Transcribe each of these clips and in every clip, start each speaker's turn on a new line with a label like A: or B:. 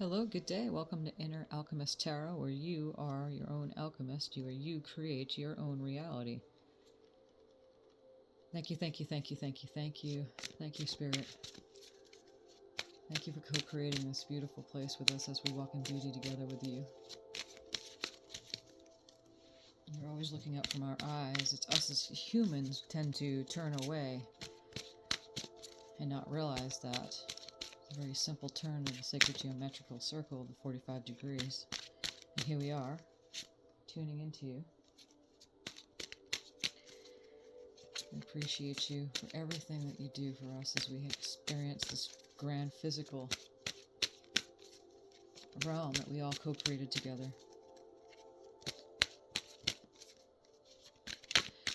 A: Hello, good day. Welcome to Inner Alchemist Tarot, where you are your own alchemist. You create your own reality. Thank you, thank you, thank you, thank you, thank you. Thank you, Spirit. Thank you for co-creating this beautiful place with us as we walk in beauty together with you. You're always looking up from our eyes. It's us as humans tend to turn away and not realize that. A very simple turn of the sacred geometrical circle of the 45 degrees. And here we are, tuning into you. We appreciate you for everything that you do for us as we experience this grand physical realm that we all co-created together.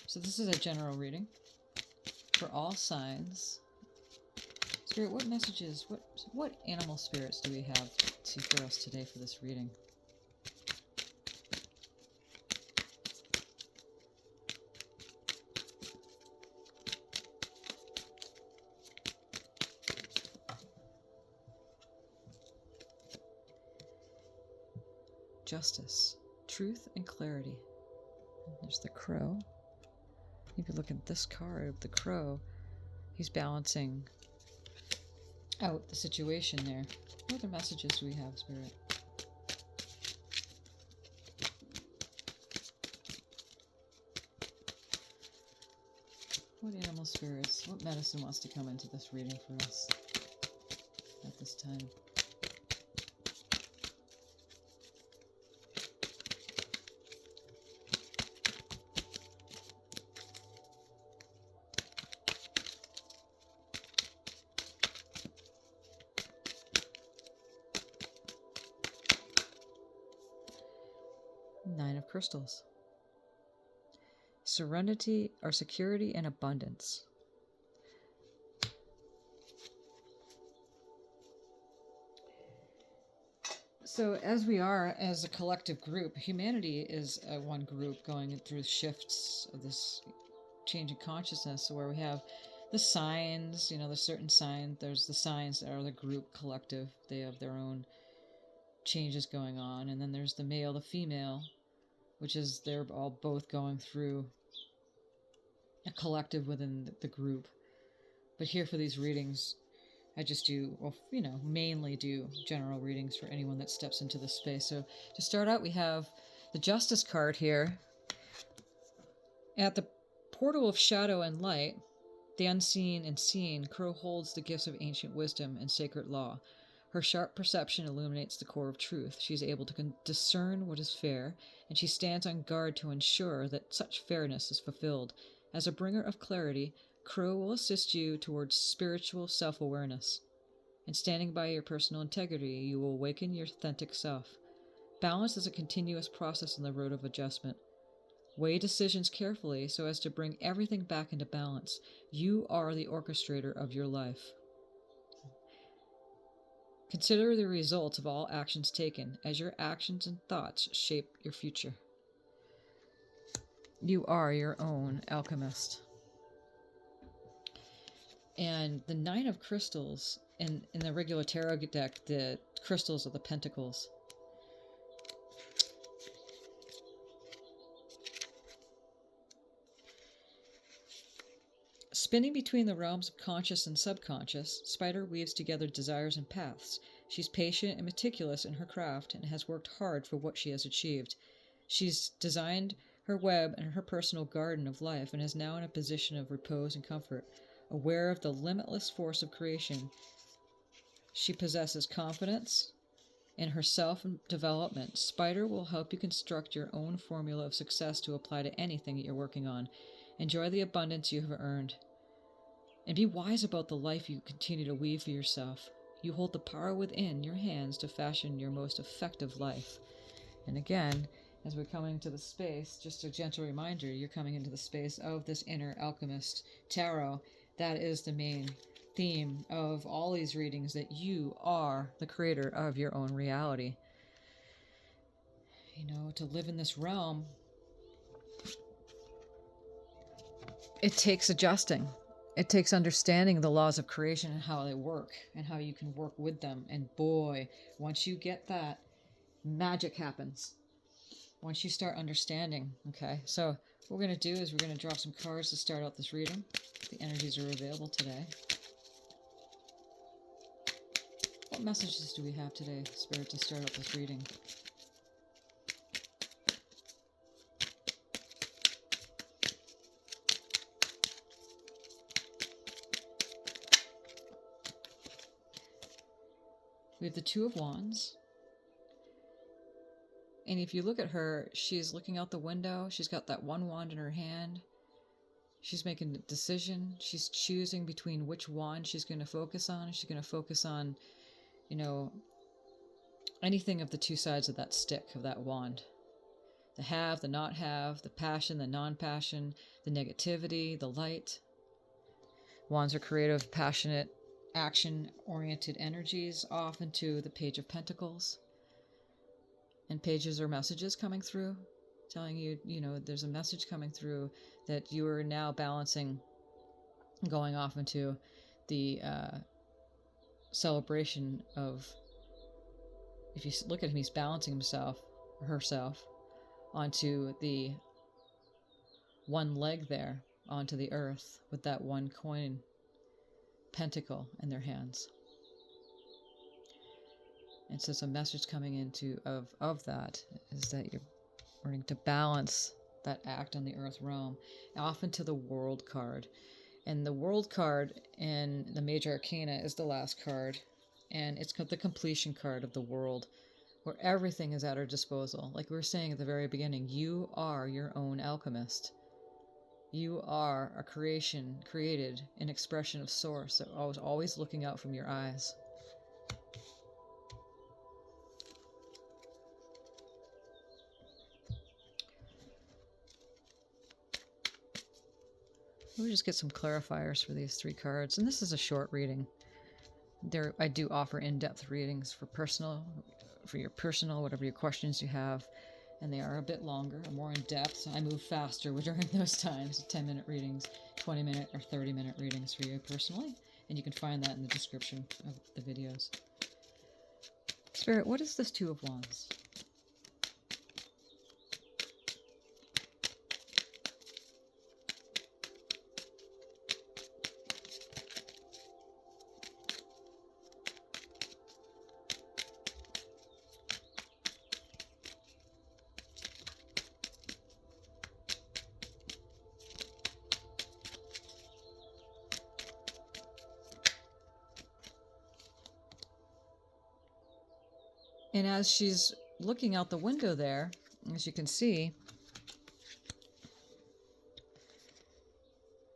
A: So this is a general reading for all signs. Spirit, what messages, what animal spirits do we have for us today for this reading? Justice, truth, and clarity. And there's the crow. If you look at this card of the crow, he's balancing out the situation there. What other messages do we have, Spirit? What animal spirits, what medicine wants to come into this reading for us at this time? Nine of Crystals. Serenity or security and abundance. So as we are, as a collective group, humanity is one group going through shifts of this change in consciousness, where we have the signs, there's certain signs, there's the signs that are the group collective. They have their own changes going on. And then there's the male, the female, which is they're all both going through a collective within the group. But here for these readings, I just do, mainly do general readings for anyone that steps into this space. So to start out, we have the Justice card here. At the portal of shadow and light, the unseen and seen, Crow holds the gifts of ancient wisdom and sacred law. Her sharp perception illuminates the core of truth. She is able to discern what is fair, and she stands on guard to ensure that such fairness is fulfilled. As a bringer of clarity, Crow will assist you towards spiritual self-awareness. In standing by your personal integrity, you will awaken your authentic self. Balance is a continuous process on the road of adjustment. Weigh decisions carefully so as to bring everything back into balance. You are the orchestrator of your life. Consider the results of all actions taken, as your actions and thoughts shape your future. You are your own alchemist. And the Nine of Crystals, in the regular tarot deck, the crystals are the pentacles. Spinning between the realms of conscious and subconscious, Spider weaves together desires and paths. She's patient and meticulous in her craft and has worked hard for what she has achieved. She's designed her web and her personal garden of life and is now in a position of repose and comfort. Aware of the limitless force of creation, she possesses confidence in her self-development. Spider will help you construct your own formula of success to apply to anything that you're working on. Enjoy the abundance you have earned. And be wise about the life you continue to weave for yourself. You hold the power within your hands to fashion your most effective life. And again, as we're coming to the space, just a gentle reminder, you're coming into the space of this Inner Alchemist Tarot. That is the main theme of all these readings, that you are the creator of your own reality. To live in this realm, it takes adjusting. It takes understanding the laws of creation and how they work and how you can work with them. And boy, once you get that, magic happens. Once you start understanding, okay? So what we're going to do is we're going to draw some cards to start out this reading. The energies are available today. What messages do we have today, Spirit, to start out this reading? We have the Two of Wands. And if you look at her, she's looking out the window. She's got that one wand in her hand. She's making a decision. She's choosing between which wand she's going to focus on. She's going to focus on, you know, anything of the two sides of that stick, of that wand. The have, the not have, the passion, the non-passion, the negativity, the light. Wands are creative, passionate, action-oriented energies, off into the Page of Pentacles. And pages are messages coming through, telling you, you know, there's a message coming through that you are now balancing, going off into the celebration of, if you look at him, he's balancing himself, herself, onto the one leg there, onto the earth, with that one coin pentacle in their hands. And so some message coming into of that is that you're learning to balance that act on the earth realm, off into the World card. And the World card in the Major Arcana is the last card, and it's the completion card of the world, where everything is at our disposal. Like we were saying at the very beginning, you are your own alchemist. You are a creation, created an expression of source that was always looking out from your eyes. We'll just get some clarifiers for these three cards. And this is a short reading. I do offer in-depth readings for your personal, whatever your questions you have. And they are a bit longer, more in-depth. I move faster during those times. 10-minute readings, 20-minute or 30-minute readings for you personally. And you can find that in the description of the videos. Spirit, what is this Two of Wands? And as she's looking out the window there, as you can see,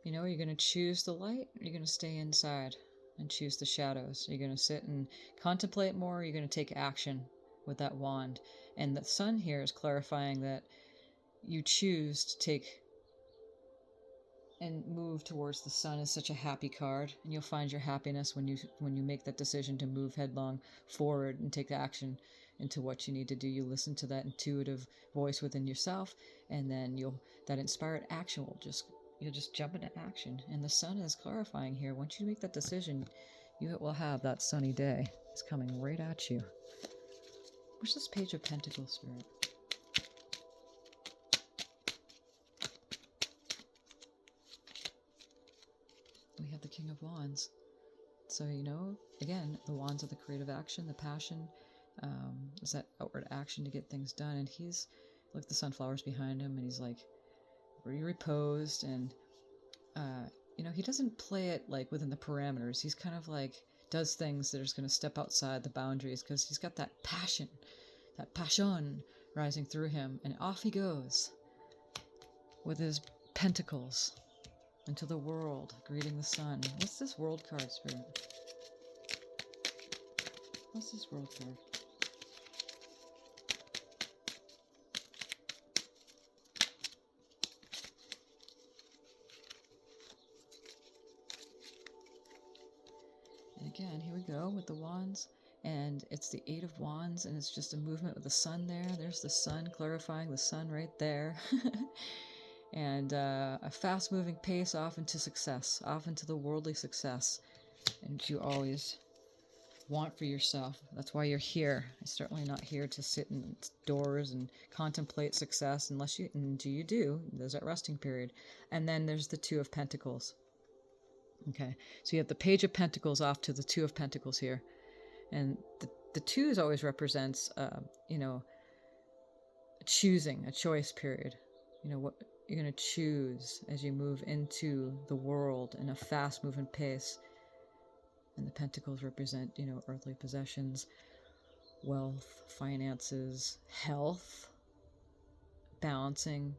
A: you know, you're going to choose the light, or you're going to stay inside and choose the shadows. You're going to sit and contemplate more, or you're going to take action with that wand. And the sun here is clarifying that you choose to take and move towards the sun is such a happy card, and you'll find your happiness when you make that decision to move headlong forward and take action into what you need to do. You listen to that intuitive voice within yourself, and then that inspired action you'll just jump into action. And the sun is clarifying here. Once you make that decision, you will have that sunny day. It's coming right at you. Where's this Page of Pentacles, Spirit? We have the King of Wands. So, you know, again, the wands are the creative action, the passion, is that outward action to get things done. And he's, look, the sunflowers behind him, and he's like reposed, and, you know, he doesn't play it like within the parameters. He's kind of like does things that are going to step outside the boundaries, because he's got that passion rising through him, and off he goes with his pentacles into the world, greeting the sun. What's this World card, Spirit? What's this World card? And again, here we go with the wands, and it's the Eight of Wands, and it's just a movement with the sun there. There's the sun, clarifying the sun right there. and a fast-moving pace off into success, off into the worldly success, and you always want for yourself. That's why you're here. You're certainly not here to sit indoors and contemplate success, unless you do. There's that resting period. And then there's the Two of Pentacles. Okay, so you have the Page of Pentacles off to the Two of Pentacles here, and the twos always represents choosing, a choice period. What you're going to choose as you move into the world in a fast moving pace. And the pentacles represent, earthly possessions, wealth, finances, health, balancing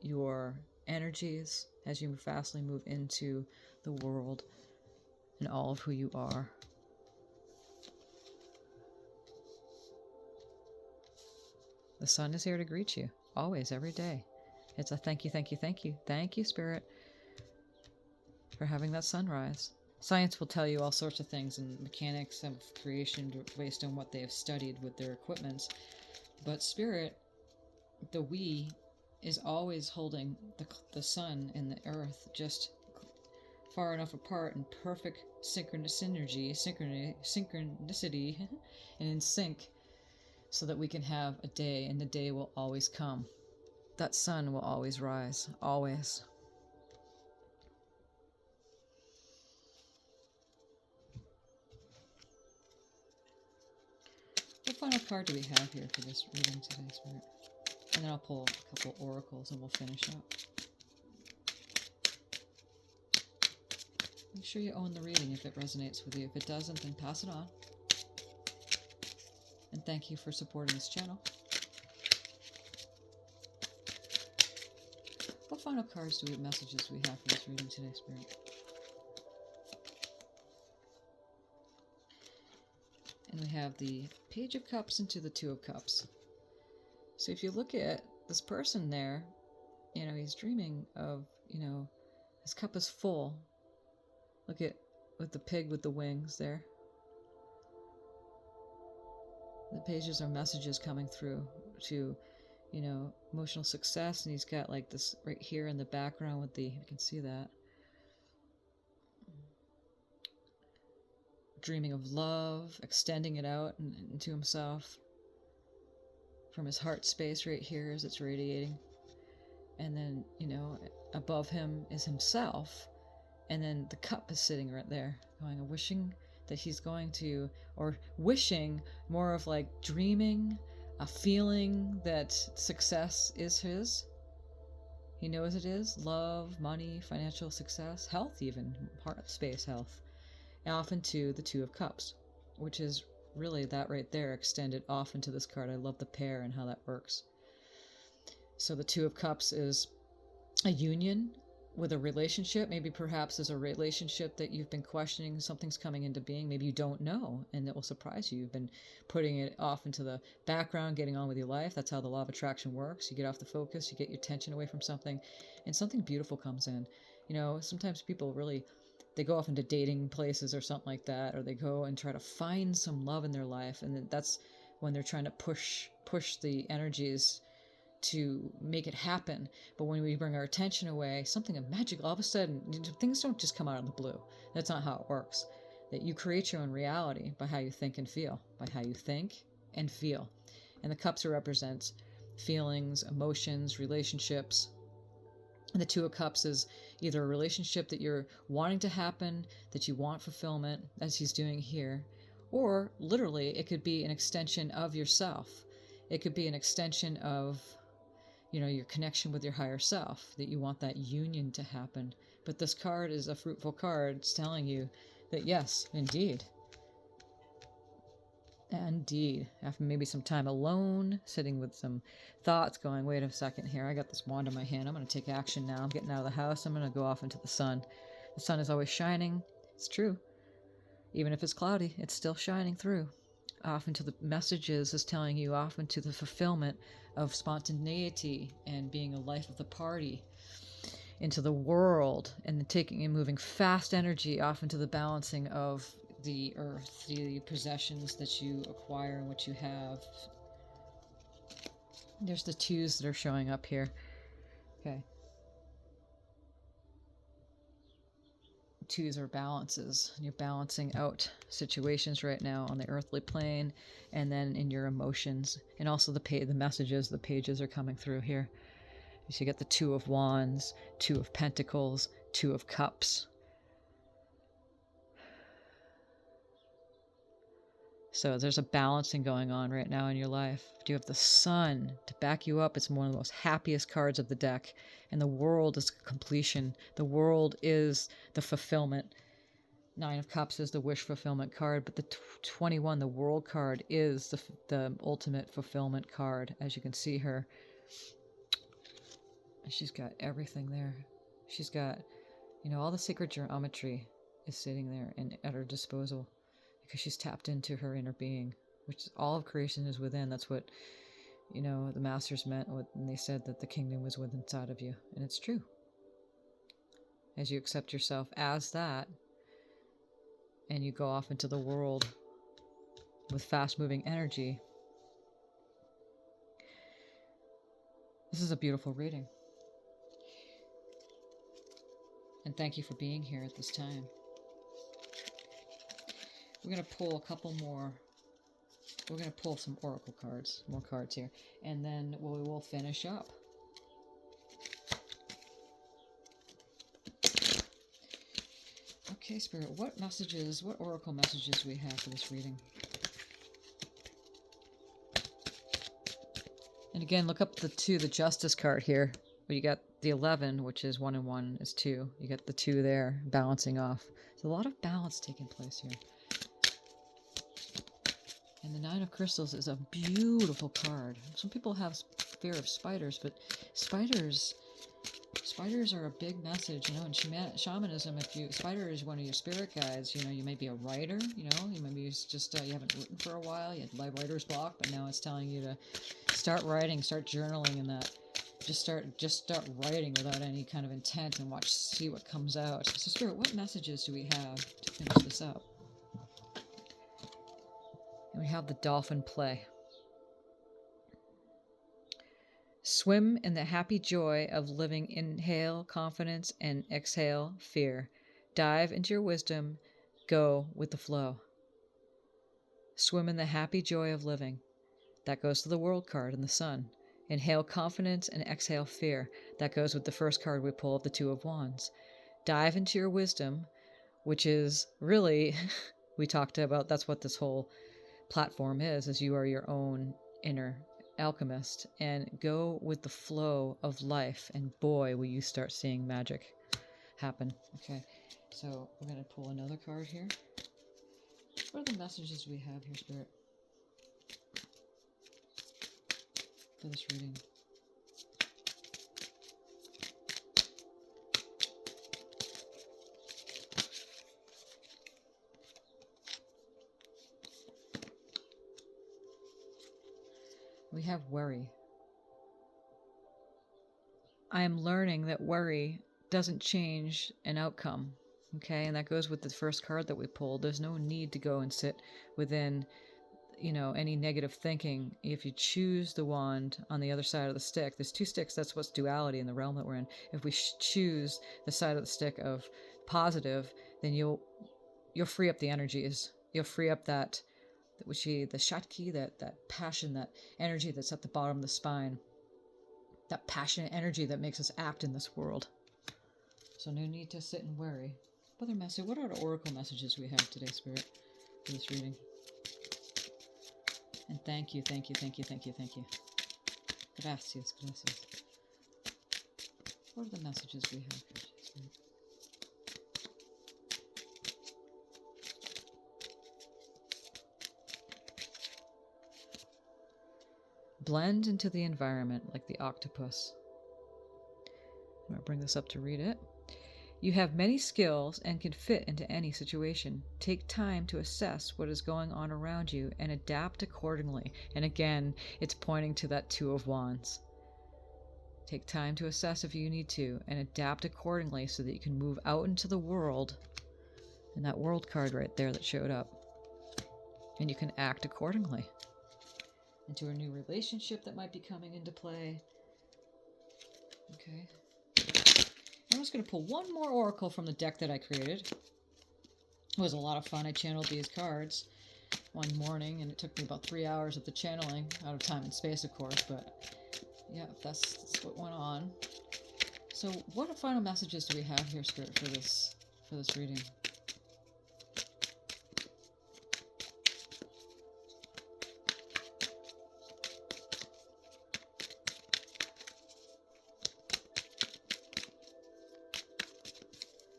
A: your energies as you fastly move into the world and all of who you are. The sun is here to greet you, always, every day. It's a thank you, thank you, thank you. Thank you, Spirit, for having that sunrise. Science will tell you all sorts of things and mechanics of creation based on what they have studied with their equipments. But Spirit, the we, is always holding the sun and the earth just far enough apart in perfect synchronicity, and in sync, so that we can have a day, and the day will always come. That sun will always rise, always. What final card do we have here for this reading today, Spirit? And then I'll pull a couple oracles and we'll finish up. Make sure you own the reading if it resonates with you. If it doesn't, then pass it on. And thank you for supporting this channel. What final messages do we have for this reading today, Spirit? And we have the Page of Cups into the Two of Cups. So if you look at this person there, he's dreaming of, his cup is full. Look at with the pig with the wings there. The pages are messages coming through to, emotional success. And he's got like this right here in the background with you can see that. Dreaming of love, extending it out into himself from his heart space right here as it's radiating. And then, above him is himself. And then the cup is sitting right there, going, wishing that he's going to, or wishing more of like dreaming, a feeling that success is his. He knows it is. Love, money, financial success, health even, heart space health. And off into the Two of Cups, which is really that right there extended off into this card. I love the pair and how that works. So the Two of Cups is a union with a relationship. Maybe perhaps there's a relationship that you've been questioning. Something's coming into being. Maybe you don't know, and it will surprise you. You've been putting it off into the background, getting on with your life. That's how the law of attraction works. You get off the focus, you get your attention away from something, and something beautiful comes in. Sometimes people really, they go off into dating places or something like that, or they go and try to find some love in their life, and that's when they're trying to push the energies to make it happen. But when we bring our attention away, something magical, all of a sudden, things don't just come out of the blue. That's not how it works. That you create your own reality by how you think and feel. By how you think and feel. And the cups represents feelings, emotions, relationships. And the Two of Cups is either a relationship that you're wanting to happen, that you want fulfillment, as he's doing here, or literally it could be an extension of yourself. It could be an extension of your connection with your higher self, that you want that union to happen. But this card is a fruitful card. It's telling you that yes, indeed. Indeed. After maybe some time alone, sitting with some thoughts, going, wait a second here, I got this wand in my hand. I'm going to take action now. I'm getting out of the house. I'm going to go off into the sun. The sun is always shining. It's true. Even if it's cloudy, it's still shining through. Off into the messages is telling you off into the fulfillment of spontaneity and being a life of the party, into the world, and taking and moving fast energy off into the balancing of the earth, the possessions that you acquire and what you have. There's the twos that are showing up here. Okay. Twos are balances. You're balancing out situations right now on the earthly plane, and then in your emotions, and also the messages, the pages are coming through here. So you get the Two of Wands, Two of Pentacles, Two of Cups. So there's a balancing going on right now in your life. You have the Sun to back you up. It's one of the most happiest cards of the deck. And the World is completion. The World is the fulfillment. Nine of Cups is the wish fulfillment card, but the 21, the World card, is the ultimate fulfillment card, as you can see her. And she's got everything there. She's got, all the sacred geometry is sitting there and at her disposal, because she's tapped into her inner being, which all of creation is within. That's what, the masters meant when they said that the kingdom was within inside of you. And it's true. As you accept yourself as that, and you go off into the world with fast-moving energy, this is a beautiful reading. And thank you for being here at this time. We're going to pull a couple more. We're going to pull some oracle cards, more cards here, and then we will finish up. Okay, Spirit, what oracle messages do we have for this reading? And again, look up the Justice card here. You got the 11, which is 1 and 1 is 2. You got the 2 there, balancing off. There's a lot of balance taking place here. And the 9 of Crystals is a beautiful card. Some people have fear of spiders, but spiders are a big message, in shamanism. Spider is one of your spirit guides, you may be a writer, you may be just, you haven't written for a while, you had writer's block, but now it's telling you to start writing, start journaling, and that just start writing without any kind of intent and see what comes out. So Spirit, what messages do we have to finish this up? And we have the dolphin play. Swim in the happy joy of living. Inhale confidence and exhale fear. Dive into your wisdom. Go with the flow. Swim in the happy joy of living. That goes to the World card and the Sun. Inhale confidence and exhale fear. That goes with the first card we pull of the Two of Wands. Dive into your wisdom, which is really, we talked about, that's what this whole platform is you are your own inner alchemist, and go with the flow of life, and boy, will you start seeing magic happen. Okay, so we're going to pull another card here. What are the messages we have here, Spirit, for this reading? We have worry. I am learning that worry doesn't change an outcome. Okay, and that goes with the first card that we pulled. There's no need to go and sit within, any negative thinking. If you choose the wand on the other side of the stick, there's 2 sticks. That's what's duality in the realm that we're in. If we choose the side of the stick of positive, then you'll free up the energies. You'll free up that, the Shakti, that passion, that energy that's at the bottom of the spine, that passionate energy that makes us act in this world. So no need to sit and worry. What are the oracle messages we have today, Spirit, for this reading? And thank you. Gracias. What are the messages we have here, Spirit? Blend into the environment like the octopus. I'm going to bring this up to read it. You have many skills and can fit into any situation. Take time to assess what is going on around you and adapt accordingly. And again, it's pointing to that Two of Wands. Take time to assess if you need to and adapt accordingly so that you can move out into the world. And that World card right there that showed up. And you can act accordingly. Into a new relationship that might be coming into play. Okay. I'm just going to pull one more oracle from the deck that I created. It was a lot of fun. I channeled these cards one morning, and it took me about 3 hours of the channeling, out of time and space, of course, but yeah, that's what went on. So what final messages do we have here, Spirit, for this reading?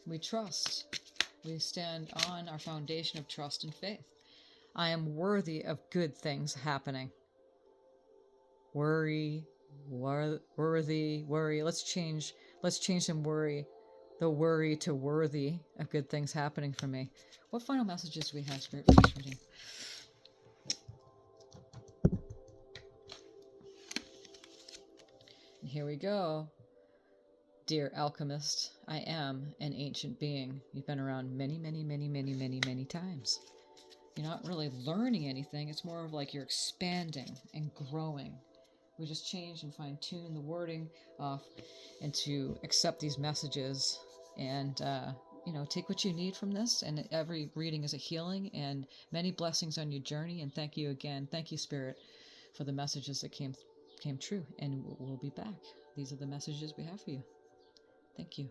A: We trust. We stand on our foundation of trust and faith. I am worthy of good things happening. Worthy. Let's change some worry, the worry, to worthy of good things happening for me. What final messages do we have, Spirit, for this reading? And here we go. Dear alchemist, I am an ancient being. You've been around many, many, many, many, many, many times. You're not really learning anything. It's more of like you're expanding and growing. We just change and fine-tune the wording and to accept these messages and, take what you need from this. And every reading is a healing, and many blessings on your journey. And thank you again. Thank you, Spirit, for the messages that came true. And we'll be back. These are the messages we have for you. Thank you.